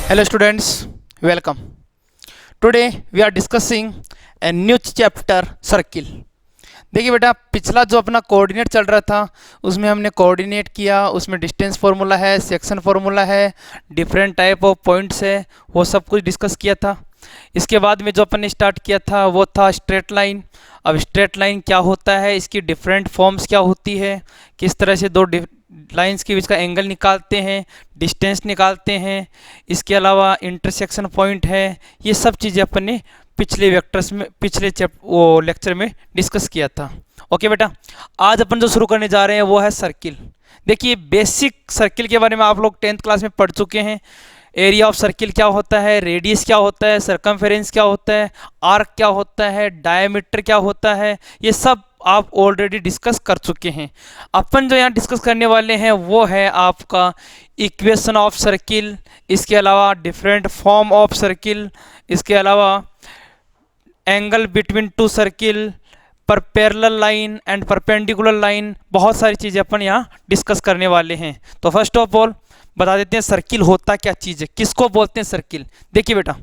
Hello students, welcome. Today we are discussing a new chapter circle. देखिए बेटा, पिछला जो अपना कोऑर्डिनेट चल रहा था उसमें हमने कोऑर्डिनेट किया, उसमें डिस्टेंस फार्मूला है, सेक्शन फार्मूला है, डिफरेंट टाइप ऑफ पॉइंट्स है, वो सब कुछ डिस्कस किया था। इसके बाद में जो अपन ने स्टार्ट किया था वो था स्ट्रेट लाइन। अब स्ट्रेट लाइन क्या होता है, इसकी डिफरेंट फॉर्म्स क्या होती है, किस तरह से दो लाइंस के बीच का एंगल निकालते हैं, डिस्टेंस निकालते हैं, इसके अलावा इंटरसेक्शन पॉइंट है, ये सब चीज़ें अपन ने पिछले लेक्चर में डिस्कस किया था। ओके बेटा, आज अपन जो शुरू करने जा रहे हैं वो है सर्किल। देखिए, बेसिक सर्किल के बारे में आप लोग 10th क्लास में पढ़ चुके हैं। एरिया ऑफ सर्किल क्या होता है, रेडियस क्या होता है, सरकमफेरेंस क्या होता है, आर्क क्या होता है, डायमीटर क्या होता है, ये सब आप ऑलरेडी डिस्कस कर चुके हैं। अपन जो यहाँ डिस्कस करने वाले हैं वो है आपका इक्वेशन ऑफ सर्किल, इसके अलावा डिफरेंट फॉर्म ऑफ सर्किल, इसके अलावा एंगल बिटवीन टू सर्किल, पर parallel line and perpendicular line, बहुत सारी चीज़ें अपन यहाँ डिस्कस करने वाले हैं। तो फर्स्ट ऑफ ऑल बता देते हैं सर्किल होता क्या चीज़ है, किसको बोलते हैं सर्किल। देखिए बेटा,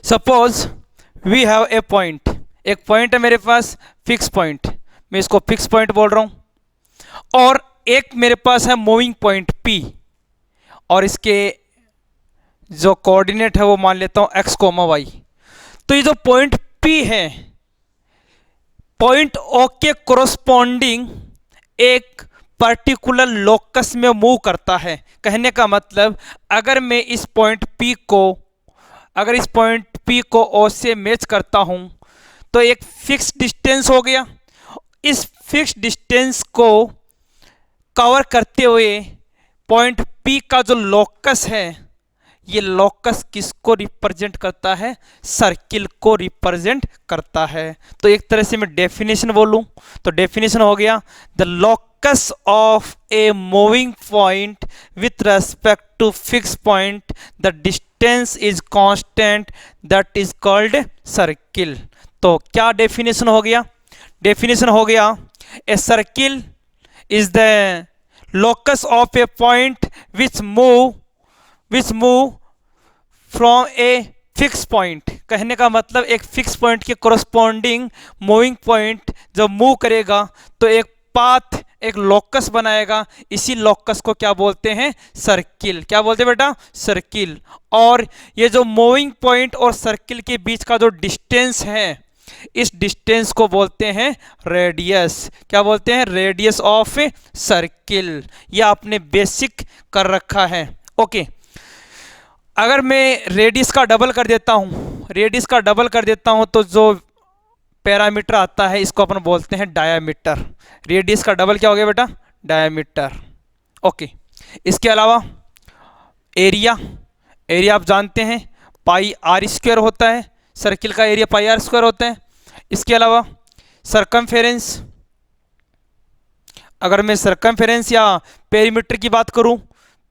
suppose we have a point, एक पॉइंट है मेरे पास, फिक्स पॉइंट, मैं इसको फिक्स पॉइंट बोल रहा हूँ, और एक मेरे पास है मूविंग पॉइंट P, और इसके जो कोऑर्डिनेट है वो मान लेता हूँ x, y। तो ये जो पॉइंट P है, पॉइंट O के कोरोस्पॉन्डिंग एक पर्टिकुलर लोकस में मूव करता है। कहने का मतलब, अगर मैं इस पॉइंट P को O से मैच करता हूं तो एक फिक्स डिस्टेंस हो गया। इस फिक्स डिस्टेंस को कवर करते हुए पॉइंट P का जो लोकस है, ये लोकस किसको रिप्रेजेंट करता है, सर्किल को रिप्रेजेंट करता है। तो एक तरह से मैं डेफिनेशन बोलूं तो डेफिनेशन हो गया, the locus of a moving point with respect to fix point, the distance is constant, that is called circle. तो क्या डेफिनेशन हो गया, डेफिनेशन हो गया, a circle is the locus of a point which move from a fixed point। कहने का मतलब, एक फिक्स पॉइंट के कोरस्पॉन्डिंग मूविंग पॉइंट जब मूव करेगा तो एक पाथ, एक लोकस बनाएगा। इसी लोकस को क्या बोलते हैं, सर्किल। क्या बोलते हैं बेटा, सर्किल। और ये जो मूविंग पॉइंट और सर्किल के बीच का जो डिस्टेंस है, इस डिस्टेंस को बोलते हैं रेडियस। क्या बोलते हैं, रेडियस ऑफ सर्किल। यह आपने बेसिक कर रखा है। ओके, अगर मैं रेडियस का डबल कर देता हूं, तो जो पैरामीटर आता है इसको अपन बोलते हैं डायामीटर। रेडियस का डबल क्या हो गया बेटा, डायामीटर। ओके, इसके अलावा एरिया आप जानते हैं पाई आर स्क्वायर होता है, सर्किल का एरिया पाई आर स्क्वायर होता है। इसके अलावा सरकमफेरेंस, अगर मैं सरकमफेरेंस या पेरीमीटर की बात करूं,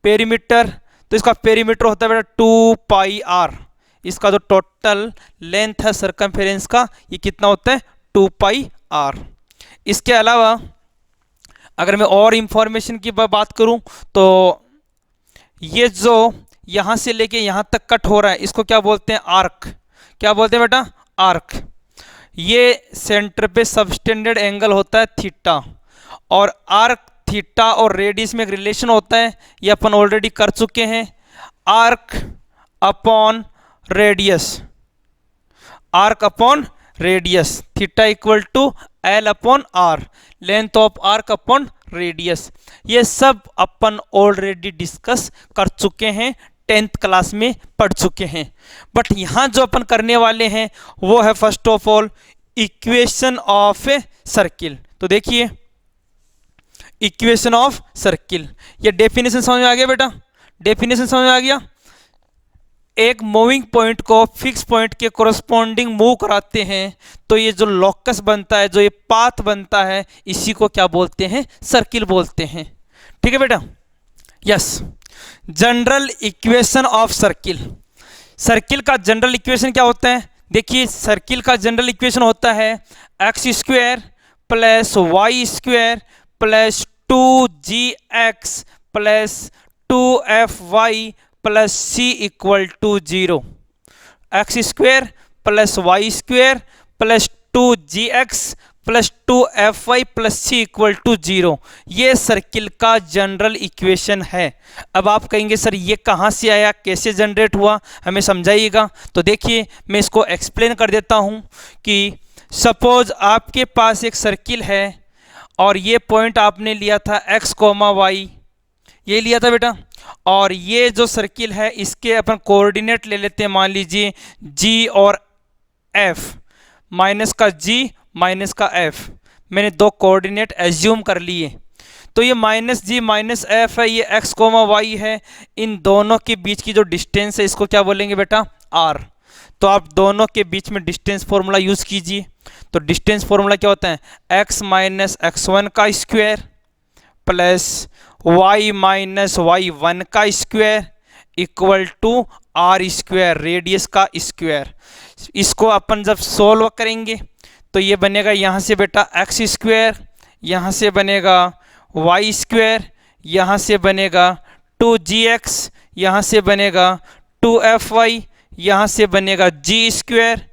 पेरीमीटर, तो इसका पेरीमीटर होता है बेटा 2 पाई आर। इसका जो टोटल लेंथ है सरकमफेरेंस का, ये कितना होता है, 2 पाई आर। इसके अलावा अगर मैं और इंफॉर्मेशन की बात करूं तो ये जो यहां से लेके यहां तक कट हो रहा है, इसको क्या बोलते हैं, आर्क। क्या बोलते हैं बेटा, आर्क। ये सेंटर पे सबस्टेंडेड एंगल होता है थीटा, और आर्क, थीटा और रेडियस में एक रिलेशन होता है, ये अपन ऑलरेडी कर चुके हैं। Arc upon radius, arc upon radius, theta equal to L upon r, length of arc upon radius. ये सब अपन ऑलरेडी डिस्कस कर चुके हैं, 10th क्लास में पढ़ चुके हैं। बट यहां जो अपन करने वाले हैं वो है first of all equation of a circle. तो देखिए, इक्वेशन ऑफ सर्किल, ये डेफिनेशन समझ में आ गया बेटा, डेफिनेशन समझ में आ गया। एक मूविंग पॉइंट को फिक्स पॉइंट के कोरस्पॉन्डिंग मूव कराते हैं तो ये जो लोकस बनता है, जो ये पाथ बनता है, इसी को क्या बोलते हैं, सर्किल बोलते हैं। ठीक है बेटा, yes. General equation of circle, circle का जनरल इक्वेशन क्या होता है, देखिए सर्किल का जनरल इक्वेशन होता है x square plus y square plus 2gx plus 2fy plus c equal to 0, x square plus y square plus 2gx plus 2fy plus c equal to 0, ये circle का general equation है। अब आप कहेंगे sir ये कहाँ से आया, कैसे जनरेट हुआ, हमें समझाइएगा। तो देखिए मैं इसको एक्सप्लेन कर देता हूँ कि सपोज आपके पास एक सर्किल है और ये पॉइंट आपने लिया था x, y, ये लिया था बेटा, और ये जो सर्किल है इसके अपन कोऑर्डिनेट ले लेते हैं, मान लीजिए g और f, माइनस का g माइनस का f, मैंने दो कोऑर्डिनेट एज्यूम कर लिए। तो ये माइनस जी माइनस एफ है, ये x, y है, इन दोनों के बीच की जो डिस्टेंस है इसको क्या बोलेंगे बेटा, r। तो आप दोनों के बीच में डिस्टेंस फॉर्मूला यूज कीजिए। तो डिस्टेंस फॉर्मूला क्या होता है, x माइनस x1 का square plus y minus y1 का square equal to r square, radius का स्क्वायर। इसको अपन जब सोल्व करेंगे तो ये बनेगा यहाँ से बेटा x स्क्वायर, यहाँ से बनेगा y स्क्वायर, यहाँ से बनेगा 2gx, यहाँ से बनेगा 2fy, यहाँ से बनेगा g स्क्वायर,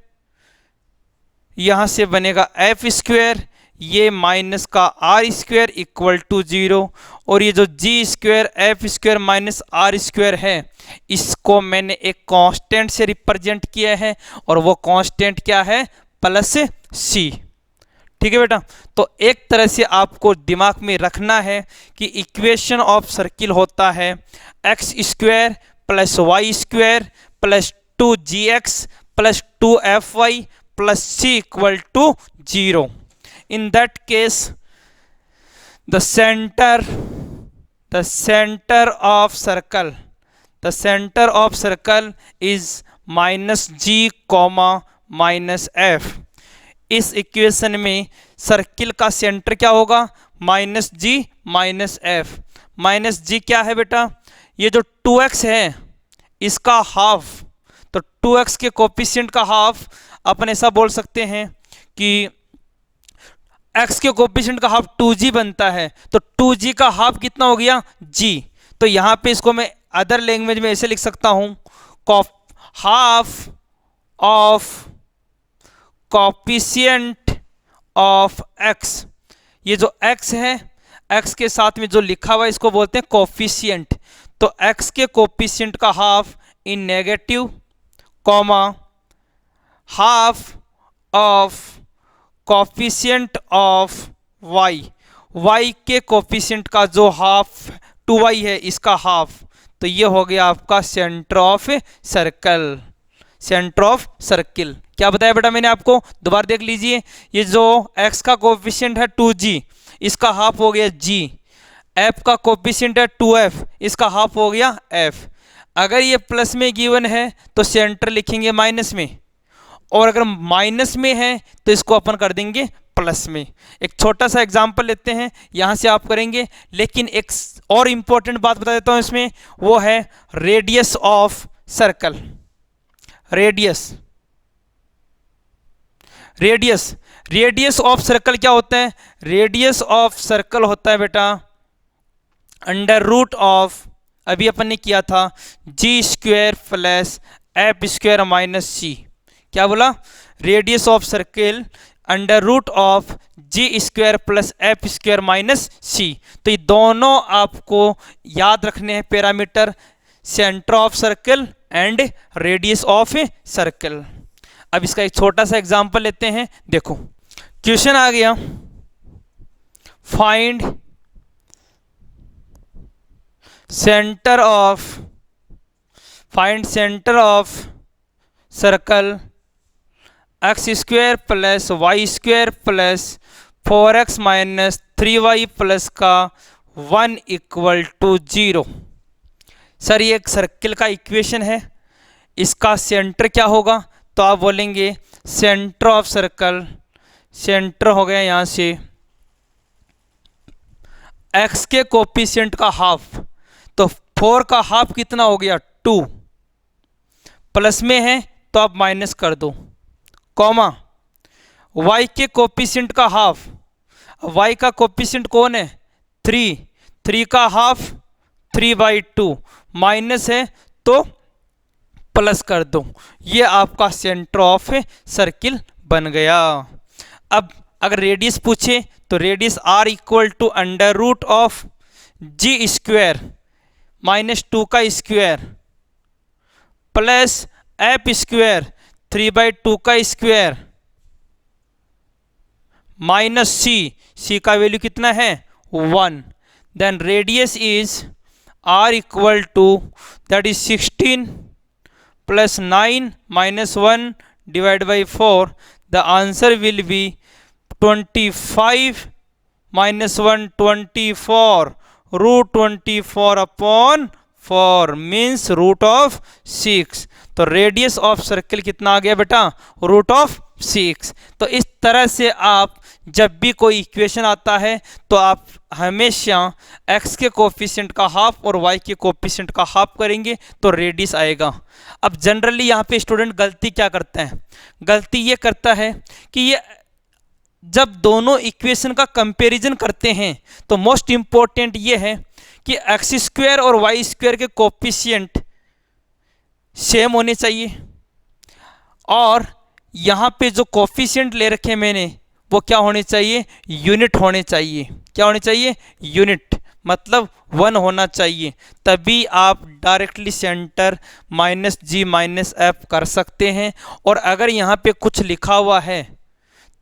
यहाँ से बनेगा f स्क्वायर, ये माइनस का r स्क्वायर इक्वल टू 0। और ये जो g square F square minus r square है इसको मैंने एक कांस्टेंट से रिप्रेजेंट किया है, और वो कांस्टेंट क्या है, प्लस c। ठीक है बेटा। तो एक तरह से आपको दिमाग में रखना है कि इक्वेशन ऑफ सर्किल होता है x square plus y square plus 2gx plus 2fy plus c equal to 0। In that case, the center of circle is minus g comma minus f। इस इक्वेशन में सर्किल का centre क्या होगा, minus जी minus F. Minus जी क्या है बेटा, ये जो 2x है इसका हाफ, तो 2x के कोफिशिएंट का हाफ अपन ऐसा बोल सकते हैं कि x के कोफिशिएंट का हाफ 2g बनता है, तो 2g का हाफ कितना हो गया, g। तो यहाँ पे इसको मैं अदर लैंग्वेज में ऐसे लिख सकता हूँ, half of coefficient of x। ये जो x है, x के साथ में जो लिखा हुआ है इसको बोलते हैं कोफिशिएंट। तो x के कोफिशिएंट का half in negative comma half of coefficient of y, y के कोफिशिएंट का जो हाफ 2y है इसका हाफ। तो ये हो गया आपका centre of circle, centre of circle. क्या बताया बेटा मैंने आपको, दोबारा देख लीजिए। ये जो x का कोफिशिएंट है 2g, इसका हाफ हो गया g। f का कोफिशिएंट है 2f, इसका हाफ हो गया f। अगर ये प्लस में गिवन है तो सेंटर लिखेंगे माइनस में, और अगर माइनस में है तो इसको अपन कर देंगे प्लस में। एक छोटा सा एग्जांपल लेते हैं, यहाँ से आप करेंगे। लेकिन एक और इम्पोर्टेंट बात बता देता हूँ इसमें, वो है radius of circle. Radius of circle क्या होता है, रेडियस ऑफ सर्कल होता है बेटा अंडर रूट ऑफ, अभी अपन ने किया था g square plus f square minus c. क्या बोला, radius of circle under root of g square plus f square minus c. तो ये दोनों आपको याद रखने हैं parameter, centre of circle and radius of circle. अब इसका एक छोटा सा एग्जांपल लेते हैं। देखो क्वेश्चन आ गया, find centre of circle x square plus y square plus 4x minus 3y plus का 1 इक्वल टू 0। सर ये एक सर्किल का इक्वेशन है, इसका सेंटर क्या होगा, तो आप बोलेंगे सेंटर ऑफ सर्कल, सेंटर हो गया यहाँ से x के कोफिशिएंट का हाफ, तो 4 का हाफ कितना हो गया 2, प्लस में है तो आप माइनस कर दो, कॉमा y के कोफिशिएंट का हाफ, y का कोफिशिएंट कौन है 3 का हाफ 3/2 माइनस है तो प्लस कर दो, ये आपका सेंटर ऑफ सर्किल बन गया। अब अगर रेडियस पूछे तो radius r equal to under root of g square minus 2 का स्क्वायर प्लस एफ स्क्वायर 3/2 का स्क्वायर माइनस सी का वैल्यू कितना है 1। Then radius is r equal to that is 16 plus 9 minus 1 divide by 4। The answer will be 25 minus 1 24 root 24 upon 4 means root of 6। तो radius of circle कितना आ गया बेटा root of 6। तो इस तरह से आप जब भी कोई इक्वेशन आता है तो आप हमेशा x के कोफिशिएंट का हाफ और y के कोफिशिएंट का हाफ करेंगे तो रेडियस आएगा। अब जनरली यहाँ पे स्टूडेंट गलती क्या करते हैं, गलती ये करता है कि ये जब दोनों इक्वेशन का कंपैरिजन करते हैं तो मोस्ट इंपॉर्टेंट ये है कि एक्स स्क्वायर और वाई स्क्वायर के कोफिशिएंट सेम होने चाहिए और यहाँ पे जो कोफिशिएंट ले रखे मैंने वो क्या होने चाहिए यूनिट होने चाहिए। क्या होने चाहिए यूनिट, मतलब 1 होना चाहिए, तभी आप डायरेक्टली सेंटर माइनस जी माइनस एफ कर सकते हैं। और अगर यहाँ पे कुछ लिखा हुआ है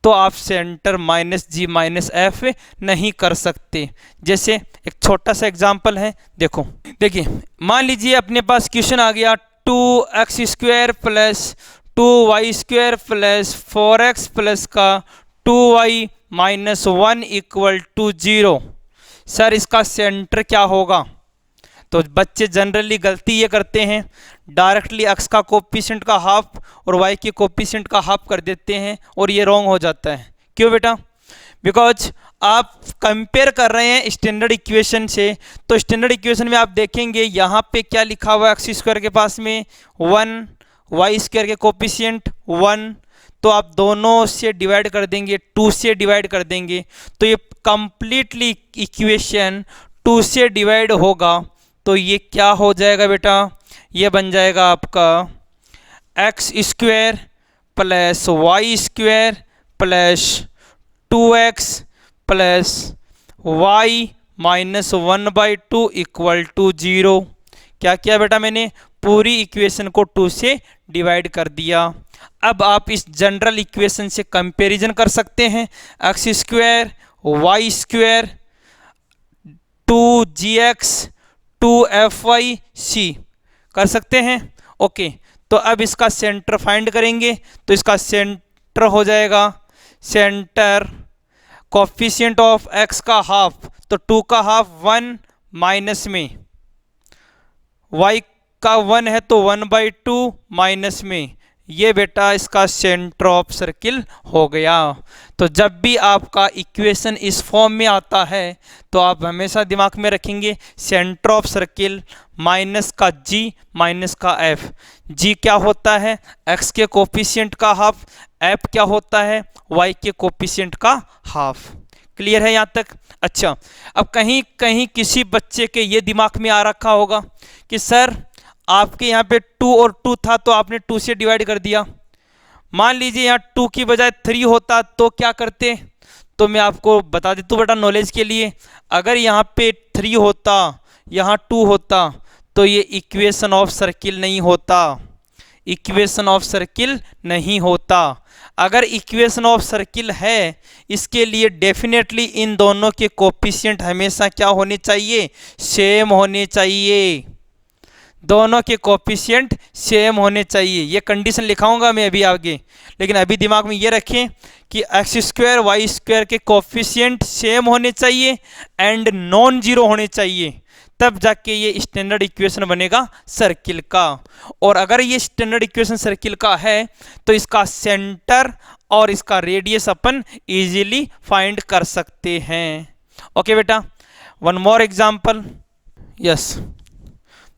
तो आप सेंटर माइनस जी माइनस एफ नहीं कर सकते। जैसे एक छोटा सा एग्जांपल है, देखिए मान लीजिए अपने पास क्वेश्चन आ गया 2x square plus 2y square plus 4x plus का 2y minus 1 equal to 0। Sir इसका सेंटर क्या होगा? तो बच्चे जनरली गलती ये करते हैं, डायरेक्टली x का कोफिशिएंट का हाफ और y के कोफिशिएंट का हाफ कर देते हैं और ये रॉन्ग हो जाता है। क्यों बेटा? बिकॉज आप कंपेयर कर रहे हैं स्टैंडर्ड इक्वेशन से। तो स्टैंडर्ड इक्वेशन में आप देखेंगे यहाँ पे क्या लिखा हुआ है, एक्स स्क्वायर के पास में 1, वाई स्क्वायर के कोफिशिएंट 1, तो आप दोनों से डिवाइड कर देंगे, 2 से डिवाइड कर देंगे तो ये कंप्लीटली इक्वेशन 2 से डिवाइड होगा। तो ये क्या हो जाएगा बेटा, ये बन जाएगा आपका x square plus y square plus 2x plus y minus 1/2 equal to 0। क्या किया बेटा मैंने? पूरी इक्वेशन को 2 से डिवाइड कर दिया। अब आप इस जनरल इक्वेशन से कंपैरिजन कर सकते हैं, x square Y square 2gx 2fyc कर सकते हैं। ओके, तो अब इसका सेंटर फाइंड करेंगे तो इसका सेंटर हो जाएगा सेंटर कोफिशिएंट ऑफ x का हाफ, तो 2 का हाफ 1 माइनस में, y का 1 है तो 1/2 माइनस में, ये बेटा इसका सेंटर ऑफ सर्किल हो गया। तो जब भी आपका इक्वेशन इस फॉर्म में आता है तो आप हमेशा दिमाग में रखेंगे सेंटर ऑफ सर्किल माइनस का g माइनस का f। g क्या होता है? x के कोफिशिएंट का हाफ, f क्या होता है? y के कोफिशिएंट का हाफ। क्लियर है यहाँ तक? अच्छा, अब कहीं कहीं किसी बच्चे के ये दिमाग में आ रखा होगा कि सर आपके यहाँ पे 2 और 2 था तो आपने 2 से डिवाइड कर दिया। मान लीजिए यहाँ 2 की बजाय 3 होता तो क्या करते? तो मैं आपको बता देता हूँ बेटा नॉलेज के लिए, अगर यहाँ पे 3 होता यहाँ 2 होता तो ये इक्वेशन ऑफ सर्किल नहीं होता, इक्वेशन ऑफ सर्किल नहीं होता। अगर इक्वेशन ऑफ सर्किल है इसके लिए डेफिनेटली इन दोनों के कोफिशिएंट हमेशा क्या होने चाहिए? सेम होने चाहिए, दोनों के कोफिशिएंट सेम होने चाहिए। ये कंडीशन लिखाऊंगा मैं अभी आगे, लेकिन अभी दिमाग में ये रखें कि एक्स स्क्वायर वाई स्क्वायर के कोफिशिएंट सेम होने चाहिए एंड नॉन जीरो होने चाहिए, तब जाके ये स्टैंडर्ड इक्वेशन बनेगा सर्किल का। और अगर ये स्टैंडर्ड इक्वेशन सर्किल का है तो इसका सेंटर और इसका रेडियस अपन इजीली फाइंड कर सकते हैं। ओके बेटा, one more example. Yes,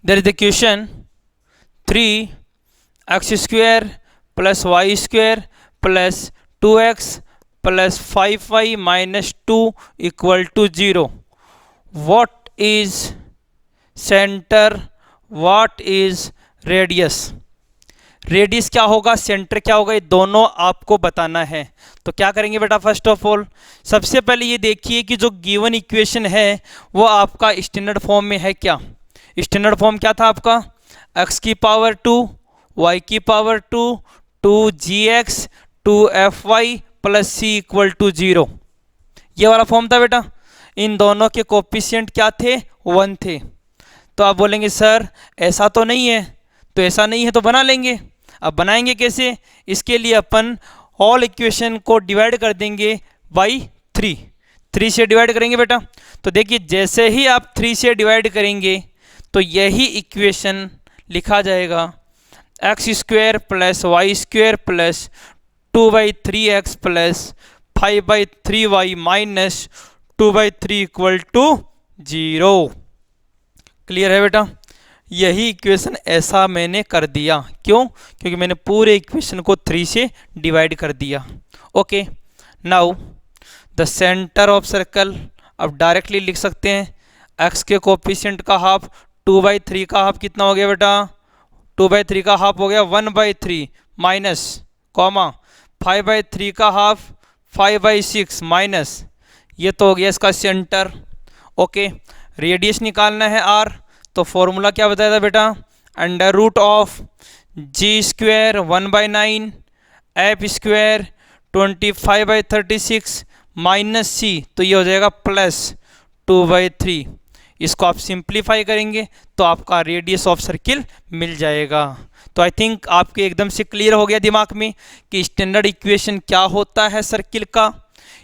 there is the question 3x square plus y square plus 2x plus 5y minus 2 equal to 0. What is center? What is radius. Radius क्या होगा, centre क्या होगा, ये दोनों आपको बताना है। तो क्या करेंगे बेटा, फर्स्ट ऑफ ऑल सबसे पहले ये देखिए कि जो गिवन इक्वेशन है वो आपका स्टैंडर्ड फॉर्म में है क्या। स्टैंडर्ड फॉर्म क्या था आपका, x की पावर 2 y की power 2 2gx 2fy plus c equal to 0, ये वाला फॉर्म था बेटा। इन दोनों के कोफिशिएंट क्या थे, 1 थे। तो आप बोलेंगे सर ऐसा तो नहीं है, तो ऐसा नहीं है तो बना लेंगे। अब बनाएंगे कैसे, इसके लिए अपन ऑल इक्वेशन को डिवाइड कर देंगे बाई 3। 3 से डिवाइड करेंगे बेटा। तो देखिए जैसे ही आप 3 से डिवाइड करेंगे तो यही इक्वेशन लिखा जाएगा x square plus y square plus 2/3x plus 5/3y minus 2/3 equal to 0। Clear है बेटा, यही इक्वेशन ऐसा मैंने कर दिया। क्यों, क्योंकि मैंने पूरे इक्वेशन को 3 से डिवाइड कर दिया। Okay, now the centre of circle, अब डायरेक्टली लिख सकते हैं x के कोफिशिएंट का हाफ 2/3 का हाफ कितना हो गया बेटा, 2/3 का हाफ हो गया 1/3 माइनस कॉमा 5/3 का हाफ 5/6 माइनस, ये तो हो गया इसका सेंटर। ओके, रेडियस निकालना है r, तो फॉर्मूला क्या बताया था बेटा, under root of g square 1/9 f square 25/36 minus c, तो ये हो जाएगा प्लस 2/3। इसको आप सिंप्लीफाई करेंगे तो आपका रेडियस ऑफ सर्किल मिल जाएगा। तो आई थिंक आपके एकदम से क्लियर हो गया दिमाग में कि स्टैंडर्ड इक्वेशन क्या होता है सर्किल का।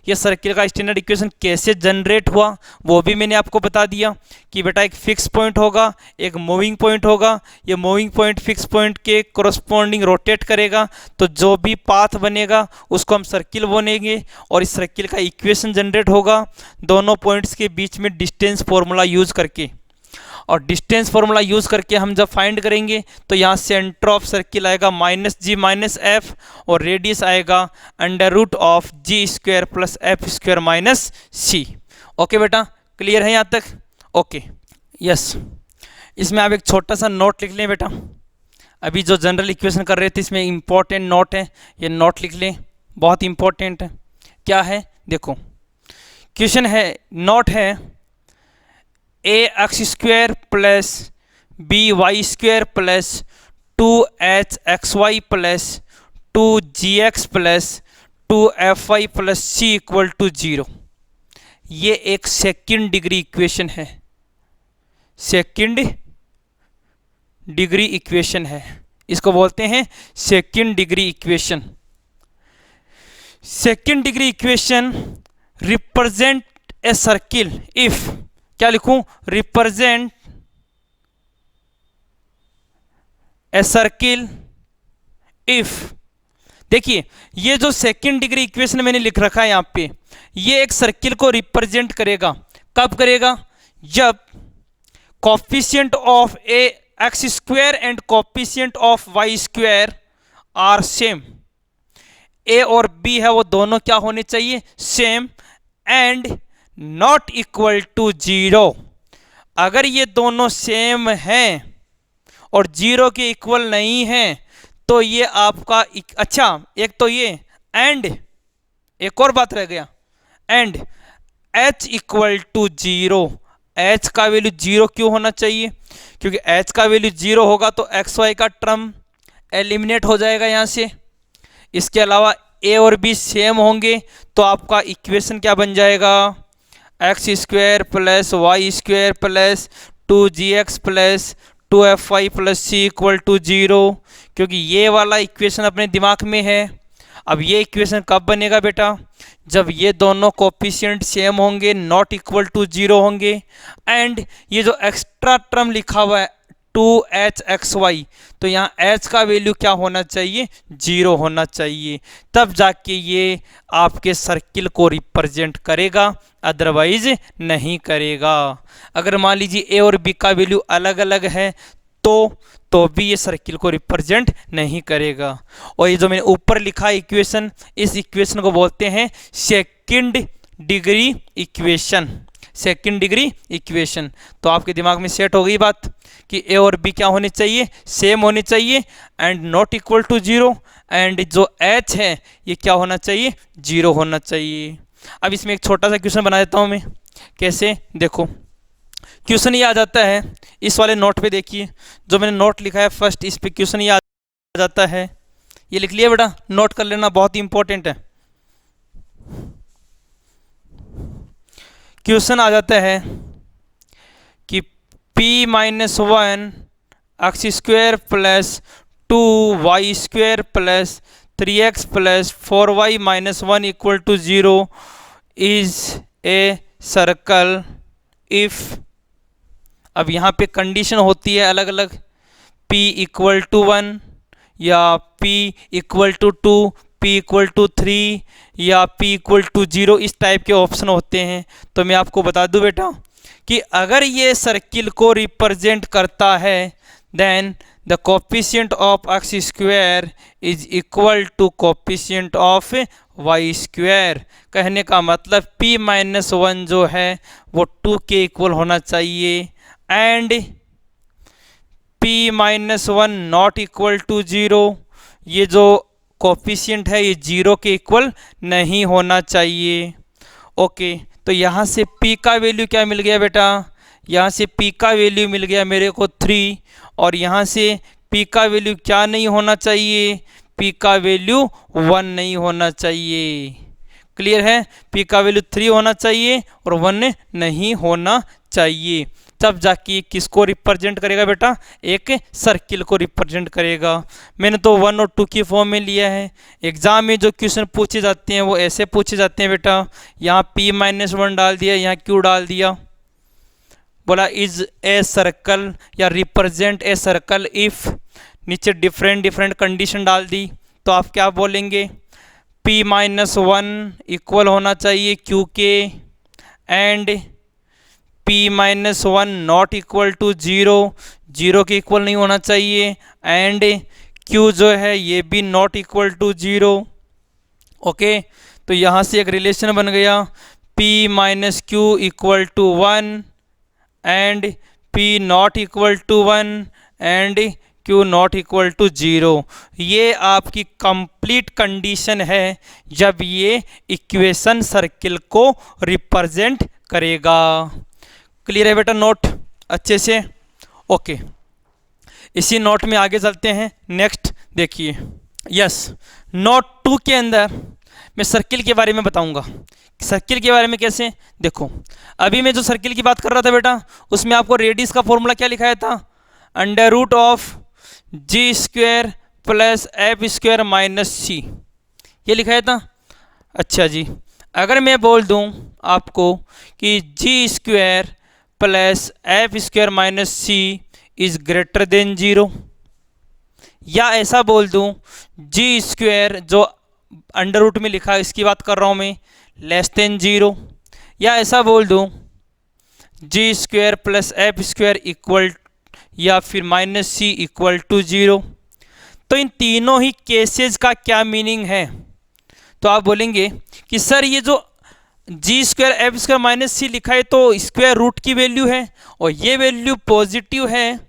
ये सर्किल का स्टैंडर्ड इक्वेशन कैसे जनरेट हुआ वो भी मैंने आपको बता दिया कि बेटा एक फिक्स पॉइंट होगा, एक मूविंग पॉइंट होगा, ये मूविंग पॉइंट फिक्स पॉइंट के कोरस्पॉन्डिंग रोटेट करेगा, तो जो भी पाथ बनेगा उसको हम सर्किल बोलेंगे और इस सर्किल का इक्वेशन जनरेट होगा दोनों पॉइंट्स के बीच में डिस्टेंस फॉर्मूला यूज करके। और डिस्टेंस फॉर्मूला यूज करके हम जब फाइंड करेंगे तो यहाँ सेंटर ऑफ सर्किल आएगा -g-f और रेडियस आएगा under root of g square plus f square minus c। Okay बेटा, क्लियर है यहाँ तक? Okay, yes. इसमें आप एक छोटा सा नोट लिख लें बेटा, अभी जो जनरल इक्वेशन कर रहे थे इसमें इंपॉर्टेंट नोट है, ये नोट लिख लें, बहुत इंपॉर्टेंट है। क्या है देखो, क्वेश्चन है, नोट है ax square plus by square plus 2hxy plus 2gx plus 2fy plus c equal to 0। ये एक सेकंड डिग्री इक्वेशन है, सेकंड डिग्री इक्वेशन है, इसको बोलते हैं second degree equation. Second degree equation represent a circle if, क्या लिखूं, represent a circle if. देखिए ये जो सेकंड डिग्री इक्वेशन मैंने लिख रखा है यहां पे, ये एक सर्किल को रिप्रेजेंट करेगा। कब करेगा, जब coefficient of a x square and coefficient of y square are same. A और बी है वो दोनों क्या होने चाहिए, same, and not equal to 0। अगर ये दोनों सेम हैं और 0 के इक्वल नहीं हैं तो ये आपका अच्छा, एक तो ये, एंड एक और बात रह गया, and h equal to 0। h का वैल्यू 0 क्यों होना चाहिए, क्योंकि h का वैल्यू 0 होगा तो एक्स वाई का टर्म एलिमिनेट हो जाएगा यहाँ से। इसके अलावा a और b सेम होंगे तो आपका इक्वेशन क्या बन जाएगा, x square plus y square plus 2gx plus 2fy plus c equal to 0। क्योंकि ये वाला इक्वेशन अपने दिमाग में है। अब ये इक्वेशन कब बनेगा बेटा, जब ये दोनों कोफिशिएंट सेम होंगे, नॉट इक्वल टू 0 होंगे, एंड ये जो एक्स्ट्रा टर्म लिखा हुआ है 2hxy, तो यहाँ h का वैल्यू क्या होना चाहिए, 0 होना चाहिए, तब जाके ये आपके सर्किल को रिप्रेजेंट करेगा, अदरवाइज नहीं करेगा। अगर मान लीजिए a और b का वैल्यू अलग अलग है तो भी ये सर्किल को रिप्रेजेंट नहीं करेगा। और ये जो मैंने ऊपर लिखा इक्वेशन, इस इक्वेशन को बोलते हैं second degree equation, second degree equation. तो आपके दिमाग में सेट हो गई बात कि ए और बी क्या होने चाहिए, सेम होने चाहिए and not equal to zero, and जो एच है ये क्या होना चाहिए, जीरो होना चाहिए। अब इसमें एक छोटा सा क्वेश्चन बना देता हूँ मैं, कैसे देखो। क्वेश्चन ये आ जाता है इस वाले नोट पे, देखिए जो मैंने नोट लिखा है फर्स्ट, इस पे क्वेश्चन ये आ जाता है, ये लिख लिया बेटा, नोट कर लेना, बहुत ही इंपॉर्टेंट है। क्वेश्चन आ जाता है कि p minus one x square plus 2y² plus 3x plus 4y minus one equal to 0 is a circle if. अब यहाँ पे कंडीशन होती है अलग अलग, p इक्वल टू 1 या p equal to 2, p equal to 3 या p इक्वल टू 0, इस टाइप के ऑप्शन होते हैं। तो मैं आपको बता दूं बेटा कि अगर ये सर्किल को रिप्रेजेंट करता है then the coefficient of x square is equal to coefficient of y square. कहने का मतलब p माइनस वन जो है वो 2 के इक्वल होना चाहिए and p minus one not equal to 0, ये जो कोफिशिएंट है ये 0 के इक्वल नहीं होना चाहिए। ओके, तो यहाँ से p का वैल्यू क्या मिल गया बेटा, यहाँ से p का वैल्यू मिल गया मेरे को 3, और यहाँ से p का वैल्यू क्या नहीं होना चाहिए, p का वैल्यू 1 नहीं होना चाहिए। क्लियर है, p का वैल्यू 3 होना चाहिए और 1 नहीं होना चाहिए, तब जाके किसको रिप्रेजेंट करेगा बेटा, एक सर्किल को रिप्रेजेंट करेगा। मैंने तो 1 और 2 की फॉर्म में लिया है। एग्जाम में जो क्वेश्चन पूछे जाते हैं वो ऐसे पूछे जाते हैं बेटा, यहाँ p माइनस वन डाल दिया, यहाँ q डाल दिया, बोला इज ए सर्कल या रिप्रेजेंट ए सर्कल इफ, नीचे डिफरेंट डिफरेंट कंडीशन डाल दी, तो आप क्या बोलेंगे, p माइनस वन इक्वल होना चाहिए q के and p minus one not equal to 0, 0 के इक्वल नहीं होना चाहिए एंड q जो है ये भी नॉट इक्वल टू 0। ओके, तो यहाँ से एक रिलेशन बन गया, p minus q equal to 1 and p not equal to 1 and q not equal to 0। ये आपकी कंप्लीट कंडीशन है जब ये इक्वेशन सर्किल को रिप्रेजेंट करेगा। क्लियर है बेटा नोट अच्छे से, ओके। इसी नोट में आगे चलते हैं, नेक्स्ट देखिए, यस नोट 2 के अंदर मैं सर्किल के बारे में बताऊंगा। सर्किल के बारे में कैसे, देखो अभी मैं जो सर्किल की बात कर रहा था बेटा, उसमें आपको रेडियस का फॉर्मूला क्या लिखाया था, under root of g square plus f square minus c, ये लिखाया था। अच्छा जी, अगर मैं बोल दूं आपको कि g square plus f square minus c is greater than 0, या ऐसा बोल दूं जी स्क्वायर जो अंडर रूट में लिखा है इसकी बात कर रहा हूं मैं, लेस देन 0, या ऐसा बोल दूं g square plus f square equal या फिर माइनस सी इक्वल टू 0। तो इन तीनों ही केसेस का क्या मीनिंग है, तो आप बोलेंगे कि सर ये जो जी स्क्वायर एफ स्क्वायर माइनस सी लिखा है तो स्क्वायर रूट की वैल्यू है और ये वैल्यू पॉजिटिव है,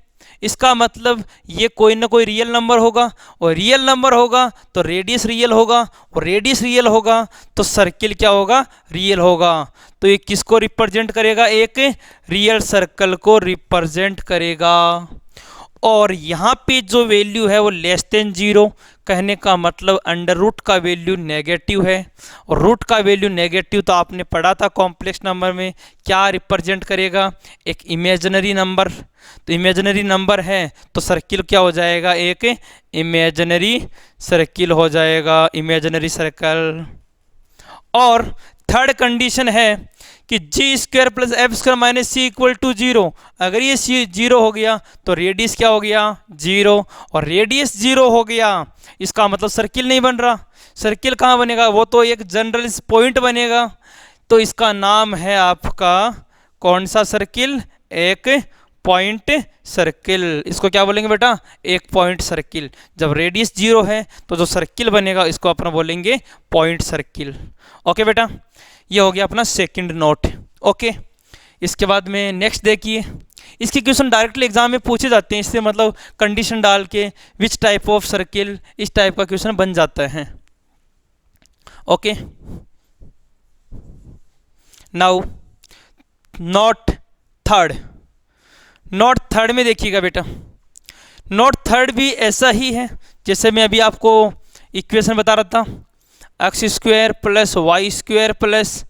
इसका मतलब ये कोई ना कोई रियल नंबर होगा, और रियल नंबर होगा तो रेडियस रियल होगा, और रेडियस रियल होगा तो सर्किल क्या होगा, रियल होगा। तो ये किसको रिप्रेजेंट करेगा, एक रियल सर्कल को रिप्रेजेंट करेगा। और यहाँ पे जो वैल्यू है वो लेस देन 0, कहने का मतलब अंडर रूट का वैल्यू नेगेटिव है, और रूट का वैल्यू नेगेटिव तो आपने पढ़ा था कॉम्प्लेक्स नंबर में, क्या रिप्रेजेंट करेगा, एक इमेजिनरी नंबर। तो इमेजिनरी नंबर है तो सर्किल क्या हो जाएगा, एक इमेजिनरी सर्किल हो जाएगा, इमेजिनरी सर्कल। और थर्ड कंडीशन है कि g square plus f square minus c equal to 0, अगर ये सी 0 हो गया तो रेडियस क्या हो गया, 0, और रेडियस 0 हो गया इसका मतलब सर्किल नहीं बन रहा। सर्किल कहाँ बनेगा, वो तो एक जनरल पॉइंट बनेगा, तो इसका नाम है आपका कौन सा सर्किल, एक पॉइंट सर्किल। इसको क्या बोलेंगे बेटा, एक पॉइंट सर्किल। जब रेडियस 0 है तो जो सर्किल बनेगा इसको अपना बोलेंगे पॉइंट सर्किल। ओके बेटा, ये हो गया अपना सेकंड नोट। ओके, इसके बाद में नेक्स्ट देखिए, इसके क्वेश्चन डायरेक्टली एग्जाम में पूछे जाते हैं, इससे मतलब कंडीशन डाल के विच टाइप ऑफ सर्किल, इस टाइप का क्वेश्चन बन जाता है। Okay, now note third. Note third में देखिएगा बेटा, नोट थर्ड भी ऐसा ही है जैसे मैं अभी आपको इक्वेशन बता रहा था, x square plus y square plus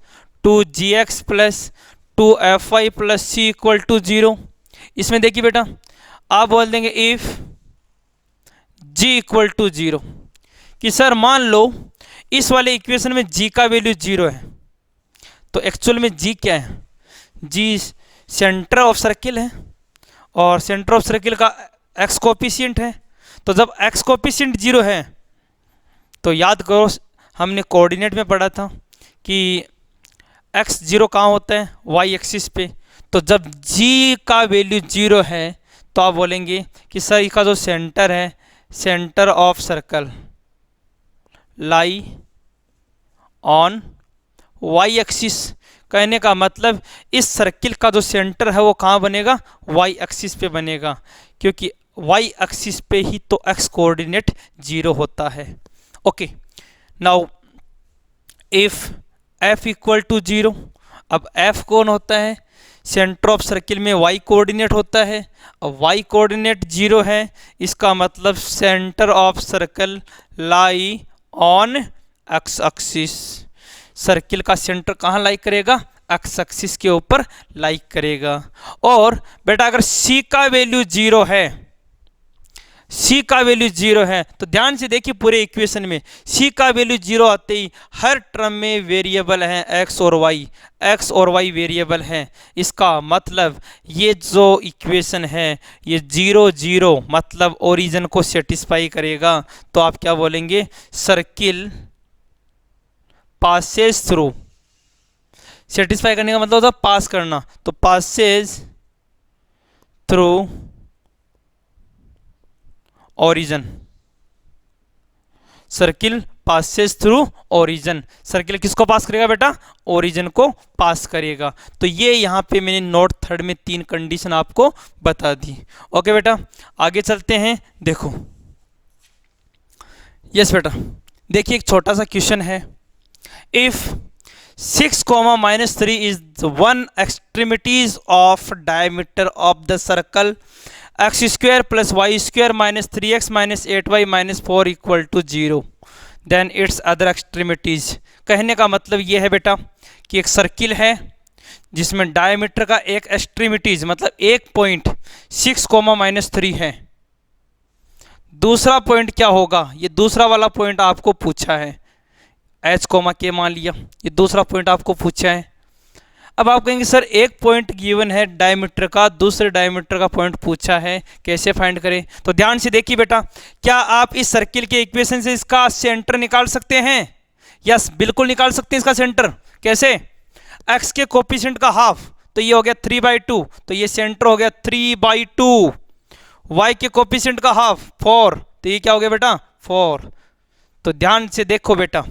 2gx plus 2fy plus c equal to 0। इसमें देखिए बेटा, आप बोल देंगे इफ g इक्वल टू 0, कि सर मान लो इस वाले इक्वेशन में g का वैल्यू 0 है, तो एक्चुअल में g क्या है, g सेंटर ऑफ सर्किल है और सेंटर ऑफ सर्किल का x कोफिशिएंट है। तो जब x कोफिशिएंट 0 है तो याद करो हमने कोऑर्डिनेट में पढ़ा था कि x 0 कहाँ होता है, y एक्सिस पे। तो जब g का वैल्यू 0 है तो आप बोलेंगे कि सर इसका जो सेंटर है, centre of circle lie on y axis. कहने का मतलब इस सर्किल का जो सेंटर है वो कहाँ बनेगा, y एक्सिस पे बनेगा, क्योंकि y एक्सिस पे ही तो x कोऑर्डिनेट 0 होता है। Okay, now if f equal to 0, अब f कौन होता है, सेंटर ऑफ सर्किल में y कोऑर्डिनेट होता है, अब y कोऑर्डिनेट 0 है, इसका मतलब centre of circle lie on x axis. Circle का सेंटर कहाँ लाई करेगा, x एक्सिस के ऊपर लाई करेगा। और बेटा अगर c का वैल्यू 0 है, c का वैल्यू 0 है, तो ध्यान से देखिए पूरे इक्वेशन में c का वैल्यू 0 आते ही हर टर्म में वेरिएबल हैं x और y वेरिएबल हैं। इसका मतलब ये जो इक्वेशन है ये 0 0 मतलब ओरिजिन को सेटिस्फाई करेगा। तो आप क्या बोलेंगे, सर्किल पासेज थ्रू, सेटिस्फाई करने का मतलब होता है पास करना, तो Passage through origin, circle Passage through origin. Circle किसको पास करेगा बेटा, ओरिजिन को पास करेगा। तो ये यहाँ पे मैंने नोट थर्ड में 3 कंडीशन आपको बता दी। ओके बेटा, आगे चलते हैं। देखो यस बेटा, देखिए एक छोटा सा क्वेश्चन है, if 6, -3 is the one extremities of diameter of the circle x square plus y square minus 3x minus 8y minus 4 equal to 0, then its other extremities। कहने का मतलब ये है बेटा कि एक सर्किल है जिसमें डायमीटर का एक एक्सट्रीमिटीज मतलब एक पॉइंट 6, -3 है। दूसरा पॉइंट क्या होगा, ये दूसरा वाला पॉइंट आपको पूछा है, h, k मान लिया, ये दूसरा पॉइंट आपको पूछा है। अब आप कहेंगे सर एक पॉइंट गिवन है डायमीटर का, दूसरे डायमीटर का पॉइंट पूछा है, कैसे फाइंड करें। तो ध्यान से देखिए बेटा, क्या आप इस सर्किल के इक्वेशन से इसका सेंटर निकाल सकते हैं? यस, बिल्कुल निकाल सकते हैं इसका सेंटर। कैसे? x के कोफिशिएंट का हाफ, तो ये हो गया 3/2, तो ये सेंटर हो गया 3/2। y के कोफिशिएंट का हाफ 4, तो ये क्या हो गया बेटा 4। तो ध्यान से देखो बेटा,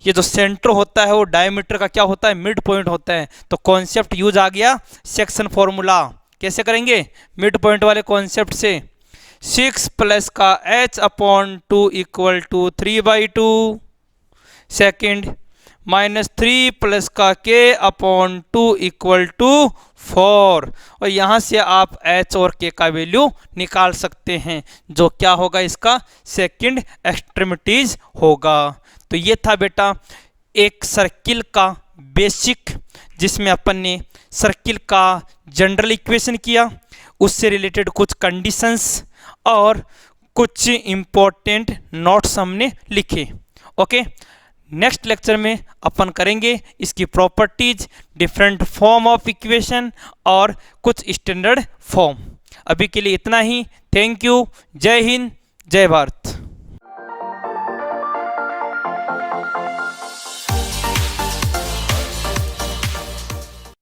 ये जो सेंटर होता है वो डायमीटर का क्या होता है, मिड पॉइंट होता है। तो कॉन्सेप्ट यूज आ गया सेक्शन फॉर्मूला। कैसे करेंगे, मिड पॉइंट वाले कॉन्सेप्ट से। 6 प्लस का h/2 equal to 3/2, second -3 plus का k/2 इक्वल टू 4। और यहाँ से आप h और k का वैल्यू निकाल सकते हैं, जो क्या होगा इसका सेकंड एक्सट्रीमिटीज होगा। तो ये था बेटा एक सर्किल का बेसिक, जिसमें अपन ने सर्किल का जनरल इक्वेशन किया, उससे रिलेटेड कुछ कंडीशंस और कुछ इम्पोर्टेंट नोट्स हमने लिखे। ओके, नेक्स्ट लेक्चर में अपन करेंगे इसकी properties, different form of equation और कुछ स्टैंडर्ड फॉर्म। अभी के लिए इतना ही। Thank you. जय हिंद, जय भारत।